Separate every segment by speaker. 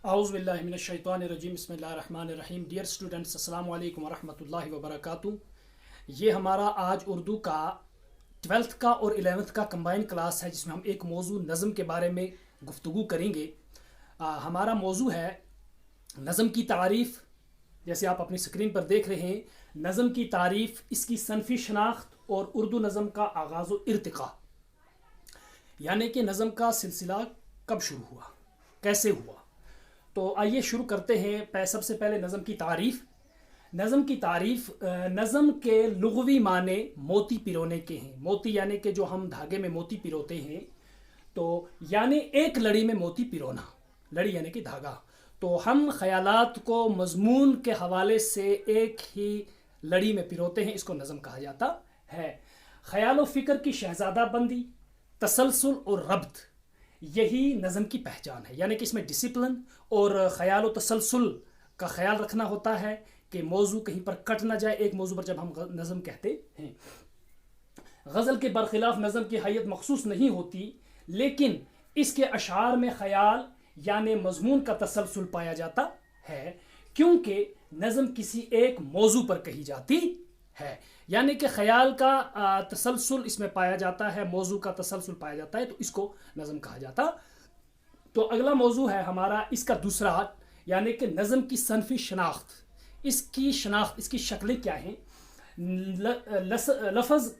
Speaker 1: اعوذ باللہ من الشیطان الرجیم بسم اللہ الرحمن الرحیم. ڈیئر اسٹوڈنٹس، السلام علیکم ورحمۃ اللہ وبرکاتہ. یہ ہمارا آج اردو کا 12th کا اور 11th کا کمبائن کلاس ہے، جس میں ہم ایک موضوع نظم کے بارے میں گفتگو کریں گے. ہمارا موضوع ہے نظم کی تعریف. جیسے آپ اپنی اسکرین پر دیکھ رہے ہیں، نظم کی تعریف، اس کی صنفی شناخت اور اردو نظم کا آغاز و ارتقاء، یعنی کہ نظم کا سلسلہ کب شروع ہوا، کیسے ہوا. تو آئیے شروع کرتے ہیں. سب سے پہلے نظم کی تعریف. نظم کی تعریف، نظم کے لغوی معنی موتی پیرونے کے ہیں. موتی یعنی کہ جو ہم دھاگے میں موتی پیروتے ہیں، تو یعنی ایک لڑی میں موتی پیرونا. لڑی یعنی کہ دھاگا. تو ہم خیالات کو مضمون کے حوالے سے ایک ہی لڑی میں پیروتے ہیں، اس کو نظم کہا جاتا ہے. خیال و فکر کی شہزادہ بندی، تسلسل اور ربط، یہی نظم کی پہچان ہے. یعنی کہ اس میں ڈسپلن اور خیال و تسلسل کا خیال رکھنا ہوتا ہے کہ موضوع کہیں پر کٹ نہ جائے ایک موضوع پر جب ہم نظم کہتے ہیں. غزل کے برخلاف نظم کی حیت مخصوص نہیں ہوتی، لیکن اس کے اشعار میں خیال یعنی مضمون کا تسلسل پایا جاتا ہے، کیونکہ نظم کسی ایک موضوع پر کہی جاتی ہے. یعنی کہ خیال کا تسلسل اس میں پایا جاتا ہے، موضوع کا تسلسل پایا جاتا ہے، تو اس کو نظم کہا جاتا. تو اگلا موضوع ہے ہمارا اس کا دوسرا، یعنی کہ نظم کی صنفی شناخت. اس کی شناخت، اس کی شکلیں کیا ہیں. لفظ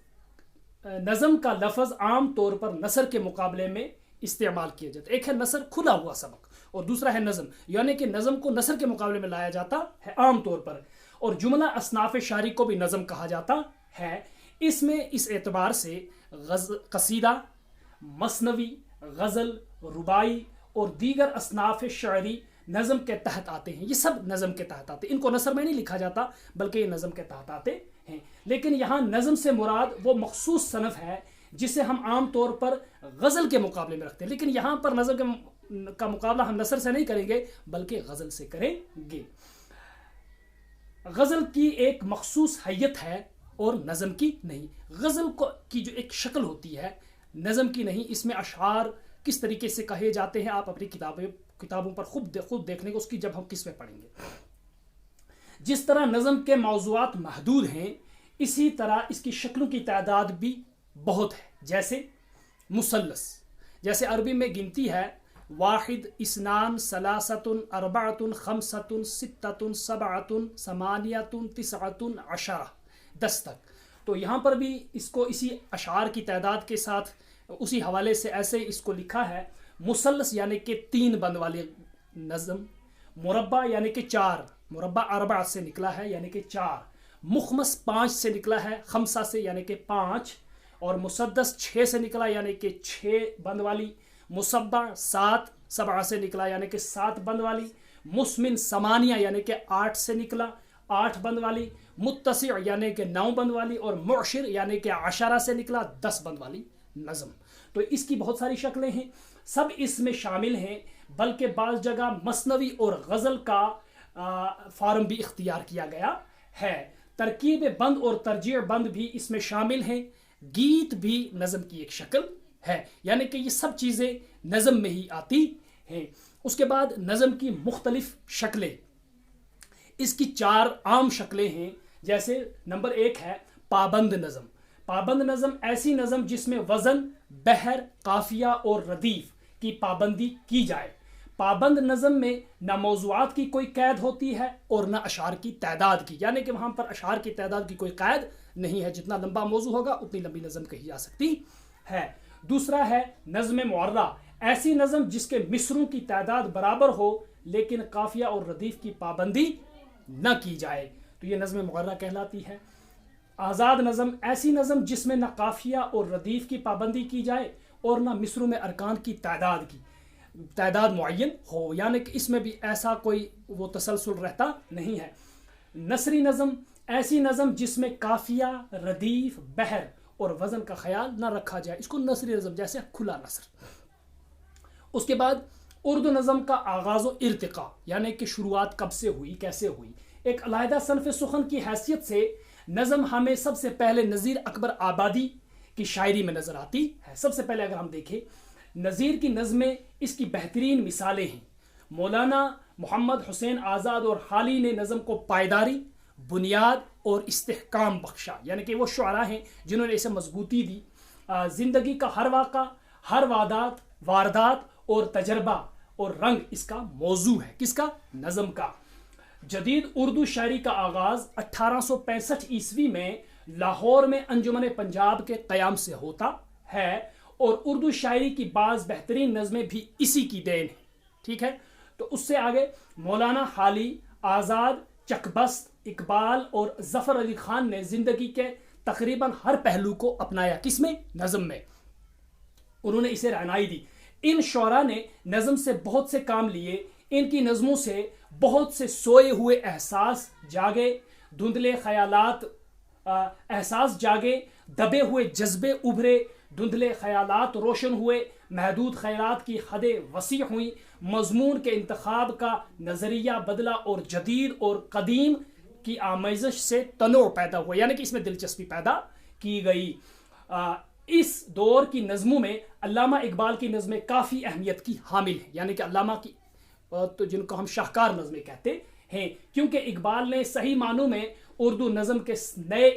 Speaker 1: نظم کا لفظ عام طور پر نثر کے مقابلے میں استعمال کیا جاتا ہے. ایک ہے نثر، کھلا ہوا سبق، اور دوسرا ہے نظم، یعنی کہ نظم کو نثر کے مقابلے میں لایا جاتا ہے عام طور پر. اور جملہ اصناف شاعری کو بھی نظم کہا جاتا ہے. اس میں اس اعتبار سے قصیدہ، مثنوی، غزل، رباعی اور دیگر اصناف شاعری نظم کے تحت آتے ہیں. یہ سب نظم کے تحت آتے ہیں. ان کو نثر میں نہیں لکھا جاتا، بلکہ یہ نظم کے تحت آتے ہیں. لیکن یہاں نظم سے مراد وہ مخصوص صنف ہے جسے ہم عام طور پر غزل کے مقابلے میں رکھتے ہیں. لیکن یہاں پر نظم کا مقابلہ ہم نثر سے نہیں کریں گے، بلکہ غزل سے کریں گے. غزل کی ایک مخصوص حیت ہے اور نظم کی نہیں. غزل کی جو ایک شکل ہوتی ہے، نظم کی نہیں. اس میں اشعار کس طریقے سے کہے جاتے ہیں، آپ اپنی کتابوں پر خود دیکھنے کو، اس کی جب ہم قسمیں پڑھیں گے. جس طرح نظم کے موضوعات محدود ہیں، اسی طرح اس کی شکلوں کی تعداد بھی بہت ہے. جیسے مثلث، جیسے عربی میں گنتی ہے 1 2 3 4 5 5 6 7 8 9 10 10 تک. تو یہاں پر بھی اس کو اسی اشعار کی تعداد کے ساتھ اسی حوالے سے ایسے اس کو لکھا ہے. مثلث یعنی کہ 3 بند والی نظم. مربع یعنی کہ 4، مربع اربع سے نکلا ہے یعنی کہ 4. مخمس 5 سے نکلا ہے، خمسہ سے یعنی کہ 5. اور مسدس 6 سے نکلا یعنی کہ 6 بند والی. مصبع 7 7 سے نکلا یعنی کہ 7 بند والی. مسمن 8 یعنی کہ 8 سے نکلا، 8 بند والی. متسع یعنی کہ 9 بند والی. اور معشر یعنی کہ 10 سے نکلا، 10 بند والی نظم. تو اس کی بہت ساری شکلیں ہیں، سب اس میں شامل ہیں. بلکہ بعض جگہ مثنوی اور غزل کا فارم بھی اختیار کیا گیا ہے. ترکیب بند اور ترجیع بند بھی اس میں شامل ہیں. گیت بھی نظم کی ایک شکل ہے. یعنی کہ یہ سب چیزیں نظم میں ہی آتی ہیں. اس کے بعد نظم کی مختلف شکلیں. اس کی 4 عام شکلیں ہیں. جیسے نمبر 1 ہے پابند نظم. پابند نظم ایسی نظم جس میں وزن، بحر، قافیہ اور ردیف کی پابندی کی جائے. پابند نظم میں نہ موضوعات کی کوئی قید ہوتی ہے اور نہ اشعار کی تعداد کی. یعنی کہ وہاں پر اشعار کی تعداد کی کوئی قید نہیں ہے، جتنا لمبا موضوع ہوگا اتنی لمبی نظم کہی جا سکتی ہے. دوسرا ہے نظم معرہ. ایسی نظم جس کے مصروں کی تعداد برابر ہو لیکن قافیہ اور ردیف کی پابندی نہ کی جائے، تو یہ نظم معرہ کہلاتی ہے. آزاد نظم ایسی نظم جس میں نہ قافیہ اور ردیف کی پابندی کی جائے اور نہ مصروں میں ارکان کی تعداد معین ہو. یعنی کہ اس میں بھی ایسا کوئی وہ تسلسل رہتا نہیں ہے. نثری نظم ایسی نظم جس میں قافیہ، ردیف، بحر اور وزن کا خیال نہ رکھا جائے، اس کو نثری نظم، جیسے کھلا نثر. اس کے بعد اردو نظم کا آغاز و ارتقاء، یعنی کہ شروعات کب سے ہوئی، کیسے ہوئی. ایک علیحدہ صنف سخن کی حیثیت سے نظم ہمیں سب سے پہلے نذیر اکبر آبادی کی شاعری میں نظر آتی ہے. سب سے پہلے اگر ہم دیکھیں نظیر کی نظمیں اس کی بہترین مثالیں ہیں. مولانا محمد حسین آزاد اور حالی نے نظم کو پائیداری، بنیاد اور استحکام بخشا، یعنی کہ وہ شعراء ہیں جنہوں نے اسے مضبوطی دی۔ زندگی کا ہر واقعہ، ہر واردات اور تجربہ اور رنگ اس کا موضوع ہے، کس کا؟ نظم کا۔ جدید اردو شاعری کا آغاز 1865 عیسوی میں لاہور میں انجمن پنجاب کے قیام سے ہوتا ہے، اور اردو شاعری کی بعض بہترین نظمیں بھی اسی کی دین ہیں، ٹھیک ہے۔ تو اس سے آگے مولانا حالی، آزاد، چکبست، اقبال اور ظفر علی خان نے زندگی کے تقریباً ہر پہلو کو اپنایا، کس میں؟ نظم میں، انہوں نے اسے رہنمائی دی۔ ان شعراء نے نظم سے بہت سے کام لیے، ان کی نظموں سے بہت سے سوئے ہوئے احساس جاگے، دھندلے خیالات احساس جاگے، دبے ہوئے جذبے ابھرے، دھندلے خیالات روشن ہوئے، محدود خیالات کی حدیں وسیع ہوئیں، مضمون کے انتخاب کا نظریہ بدلا اور جدید اور قدیم کی آمیزش سے تنوع پیدا ہوا، یعنی کہ اس میں دلچسپی پیدا کی گئی۔ اس دور کی نظموں میں علامہ اقبال کی نظمیں کافی اہمیت کی حامل ہیں، یعنی کہ علامہ کی تو جن کو ہم شاہکار نظمیں کہتے ہیں، کیونکہ اقبال نے صحیح معنوں میں اردو نظم کے نئے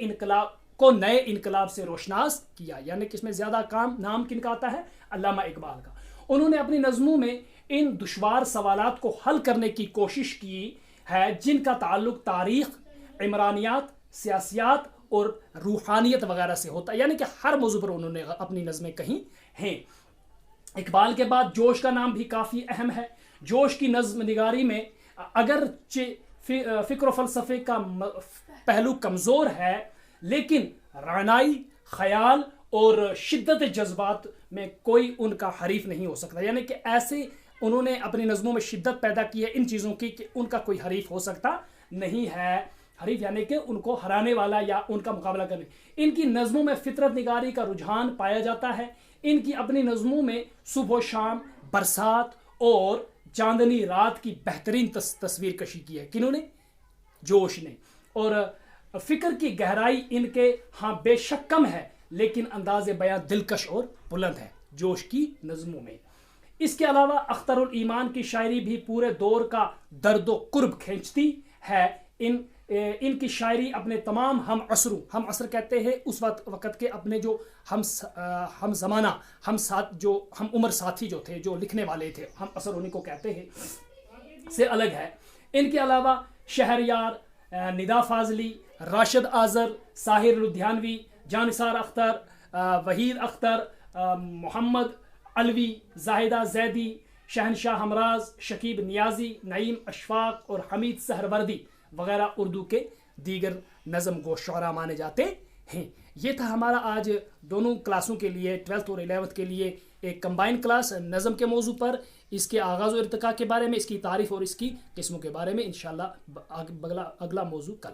Speaker 1: انقلاب سے روشناس کیا، یعنی کہ اس میں زیادہ نام کن کا آتا ہے؟ علامہ اقبال کا۔ انہوں نے اپنی نظموں میں ان دشوار سوالات کو حل کرنے کی کوشش کی ہے جن کا تعلق تاریخ، عمرانیات، سیاسیات اور روحانیت وغیرہ سے ہوتا ہے، یعنی کہ ہر موضوع پر انہوں نے اپنی نظمیں کہی ہیں۔ اقبال کے بعد جوش کا نام بھی کافی اہم ہے۔ جوش کی نظم نگاری میں اگرچہ فکر و فلسفے کا پہلو کمزور ہے، لیکن رعنائی، خیال اور شدت جذبات میں کوئی ان کا حریف نہیں ہو سکتا، یعنی کہ ایسے انہوں نے اپنی نظموں میں شدت پیدا کی ہے ان چیزوں کی کہ ان کا کوئی حریف ہو سکتا نہیں ہے۔ حریف یعنی کہ ان کو ہرانے والا یا ان کا مقابلہ کرنے۔ ان کی نظموں میں فطرت نگاری کا رجحان پایا جاتا ہے۔ ان کی اپنی نظموں میں صبح و شام، برسات اور چاندنی رات کی بہترین تصویر کشی کی ہے، کنہوں نے؟ جوش نے۔ اور فکر کی گہرائی ان کے ہاں بے شک کم ہے، لیکن انداز بیاں دلکش اور بلند ہے جوش کی نظموں میں۔ اس کے علاوہ اختر الایمان کی شاعری بھی پورے دور کا درد و کرب کھینچتی ہے۔ ان کی شاعری اپنے تمام ہم عصر کہتے ہیں اس وقت کے اپنے جو ہم زمانہ ہم عمر ساتھی جو تھے، جو لکھنے والے تھے، ہم عصر انہیں کو کہتے ہیں، سے الگ ہے۔ ان کے علاوہ شہریار، ندا فاضلی، راشد آذر، ساحر لدھیانوی، جانثار اختر، وحید اختر، محمد علوی، زاہدہ زیدی، شہنشاہ ہمراز، شکیب نیازی، نعیم اشفاق اور حمید سہروردی وغیرہ اردو کے دیگر نظم گو شعراء مانے جاتے ہیں۔ یہ تھا ہمارا آج دونوں کلاسوں کے لیے 12th اور 11th کے لیے ایک کمبائن کلاس نظم کے موضوع پر، اس کے آغاز و ارتقاء کے بارے میں، اس کی تعریف اور اس کی قسموں کے بارے میں۔ انشاءاللہ اگلا موضوع کل۔